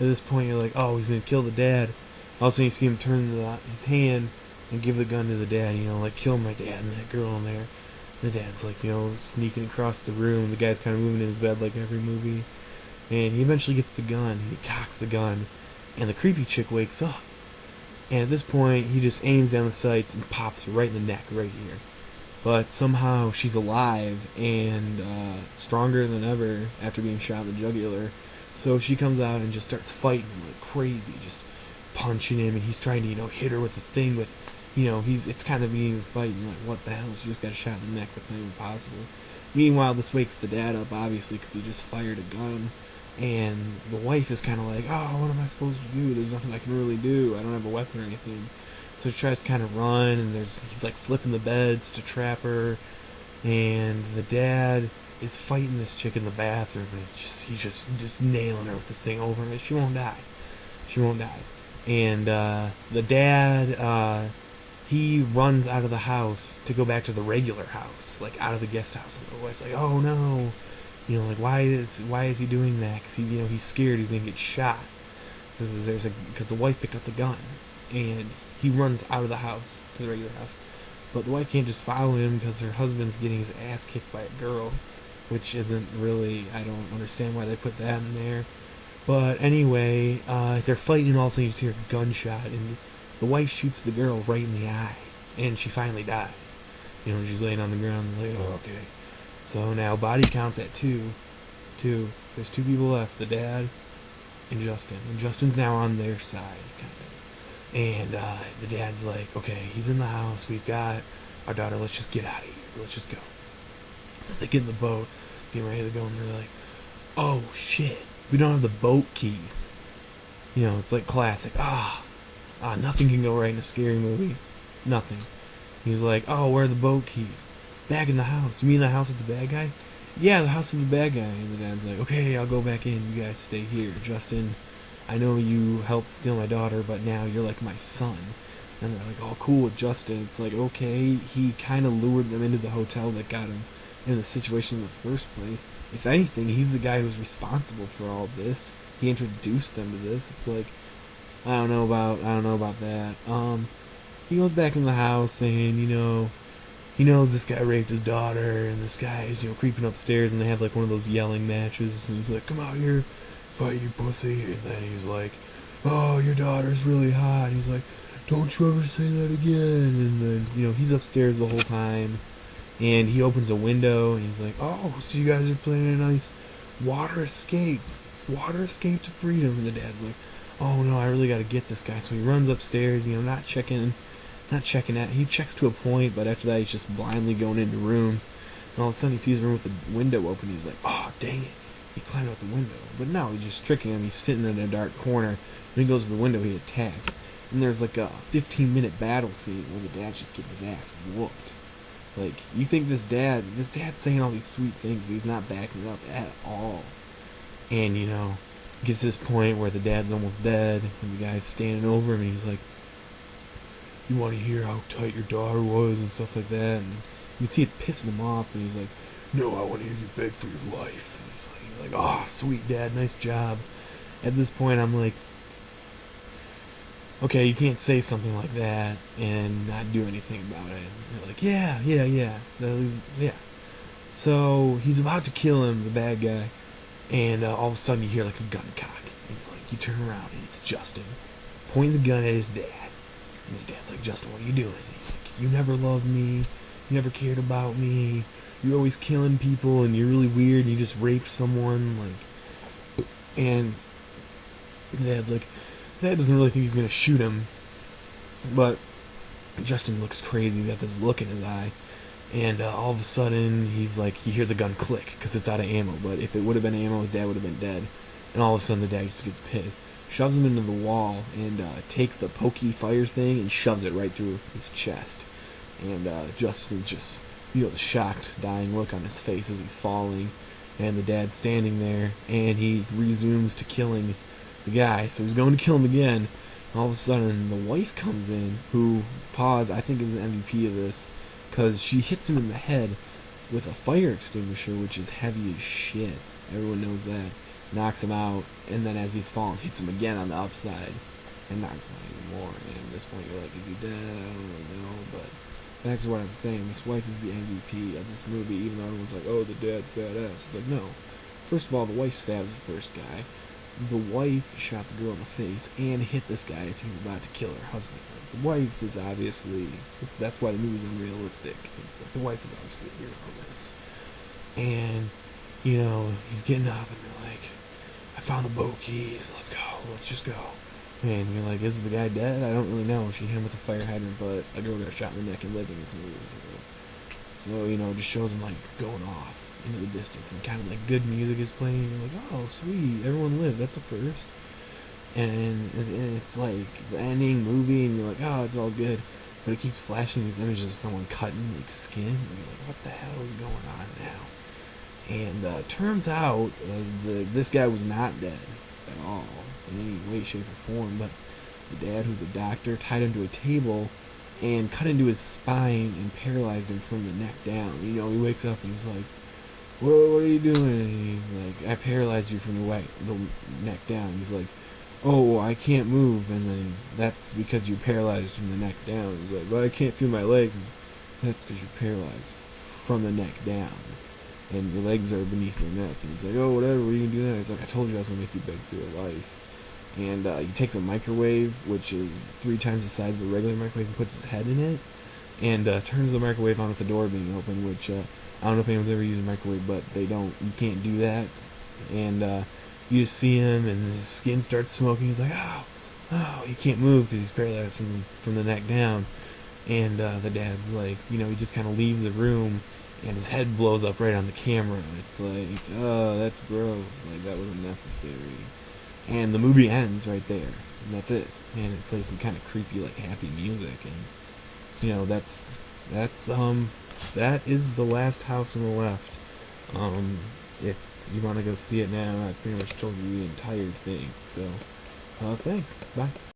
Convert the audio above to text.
this point, you're like, oh, he's gonna kill the dad. All of a sudden, you see him turn his hand and give the gun to the dad. Like, kill my dad and that girl in there. The dad's like, sneaking across the room. The guy's kind of moving in his bed like every movie. And he eventually gets the gun. He cocks the gun. And the creepy chick wakes up. And at this point, he just aims down the sights and pops her right in the neck, right here. But somehow she's alive and stronger than ever after being shot in the jugular. So she comes out and just starts fighting him like crazy, just punching him. And he's trying to, hit her with the thing, but it's kind of being a fight, and like, what the hell? She just got shot in the neck. That's not even possible. Meanwhile, this wakes the dad up, obviously, because he just fired a gun. And the wife is kind of like, oh, what am I supposed to do? There's nothing I can really do. I don't have a weapon or anything. So she tries to kind of run, and he's like flipping the beds to trap her. And the dad is fighting this chick in the bathroom, and he's just nailing her with this thing over, and she won't die. She won't die. And the dad, he runs out of the house to go back to the regular house, like out of the guest house. And the wife's like, oh no, like why is he doing that? Because he's scared he's gonna get shot. Because the wife picked up the gun, and he runs out of the house to the regular house. But the wife can't just follow him because her husband's getting his ass kicked by a girl, which isn't really, I don't understand why they put that in there. But anyway, they're fighting, and all of a sudden you just hear a gunshot, and the wife shoots the girl right in the eye, and she finally dies. She's laying on the ground, and like, oh, okay. So now body count's at two. There's two people left, the dad and Justin. And Justin's now on their side, kind of. And the dad's like, okay, he's in the house, we've got our daughter, let's just get out of here, let's just go. So they get in the boat, get ready to go, and they're like, oh shit, we don't have the boat keys. It's like classic, nothing can go right in a scary movie. Nothing. He's like, oh, where are the boat keys? Back in the house. You mean the house with the bad guy? Yeah, the house with the bad guy. And the dad's like, okay, I'll go back in. You guys stay here. Justin, I know you helped steal my daughter, but now you're like my son. And they're like, oh, cool with Justin. It's like, okay, he kind of lured them into the hotel that got him in the situation in the first place. If anything, he's the guy who's responsible for all this. He introduced them to this. It's like, I don't know about that. He goes back in the house, and he knows this guy raped his daughter, and this guy is creeping upstairs, and they have like one of those yelling matches, and he's like, come out here, fight you pussy. And then he's like, oh, your daughter's really hot. And he's like, don't you ever say that again. And then he's upstairs the whole time, and he opens a window, and he's like, oh, so you guys are planning a nice water escape to freedom. And the dad's like, oh no, I really gotta get this guy. So he runs upstairs, not checking out. He checks to a point, but after that he's just blindly going into rooms. And all of a sudden he sees a room with the window open. He's like, oh dang it. He climbed out the window. But no, he's just tricking him. He's sitting in a dark corner. When he goes to the window, he attacks. And there's like a 15-minute battle scene where the dad's just getting his ass whooped. Like, you think this dad's saying all these sweet things, but he's not backing it up at all. And gets to this point where the dad's almost dead, and the guy's standing over him, and he's like, you want to hear how tight your daughter was, and stuff like that, and you can see it's pissing him off, and he's like, no, I want to hear you beg for your life. And he's like, oh, sweet dad, nice job. At this point, I'm like, okay, you can't say something like that and not do anything about it. And they're like, yeah. So he's about to kill him, the bad guy, and all of a sudden you hear like a gun cock, and you turn around and it's Justin pointing the gun at his dad. And his dad's like, Justin, what are you doing? And he's like, you never loved me, you never cared about me, you're always killing people, and you're really weird, and you just raped someone, and the dad's like, Dad doesn't really think he's gonna shoot him, but Justin looks crazy. He's got this look in his eye, and all of a sudden he's like, you hear the gun click because it's out of ammo. But if it would have been ammo, his dad would have been dead. And all of a sudden the dad just gets pissed, shoves him into the wall, and takes the pokey fire thing and shoves it right through his chest. And Justin just, the shocked, dying look on his face as he's falling, and the dad's standing there, and he resumes to killing the guy. So he's going to kill him again. All of a sudden the wife comes in, who, I think is the MVP of this, because she hits him in the head with a fire extinguisher, which is heavy as shit. Everyone knows that. knocks him out, and then as he's falling, hits him again on the upside, and knocks him out even more. And at this point, you're like, is he dead? I don't really know, but back to what I'm saying, this wife is the MVP of this movie, even though everyone's like, oh, the dad's badass. It's like, no. First of all, the wife stabs the first guy. The wife shot the girl in the face and hit this guy as he was about to kill her husband. Like, the wife is obviously, that's why the movie's unrealistic. It's like, the wife is obviously a hero of this. And, you know, he's getting up and they're like, I found the boat keys, let's go, let's just go. And you're like, is the guy dead? I don't really know. She hit him with a fire hydrant, but a girl got shot in the neck and lived in this movie. So you know, it just shows him like going off into the distance, and kind of like good music is playing. You're like, oh, sweet, everyone lived. That's a first. And it's like the ending movie, and you're like, oh, it's all good. But it keeps flashing these images of someone cutting like skin. And you're like, what the hell is going on now? And turns out this guy was not dead at all in any way, shape, or form. But the dad, who's a doctor, tied him to a table and cut into his spine and paralyzed him from the neck down. You know, he wakes up and he's like, "Whoa, what are you doing?" And he's like, "I paralyzed you from the neck down." He's like, "Oh, I can't move." And then that's because you're paralyzed from the neck down. He's like, "But I can't feel my legs." And that's because you're paralyzed from the neck down. And your legs are beneath your neck. And he's like, "Oh, whatever, what are you gonna do now?" He's like, "I told you I was gonna make you beg for your life." And he takes a microwave, which is 3 times the size of a regular microwave, and puts his head in it, and turns the microwave on with the door being open, which I don't know if anyone's ever used a microwave, but you can't do that. And you just see him, and his skin starts smoking. He's like, oh, he can't move because he's paralyzed from the neck down. And the dad's like, you know, he just kind of leaves the room, and his head blows up right on the camera. It's like, oh, that's gross. Like, that wasn't necessary. And the movie ends right there, and that's it. And it plays some kind of creepy, like, happy music, and you know, that is The Last House on the Left. If you want to go see it now, I pretty much told you the entire thing. So, thanks. Bye.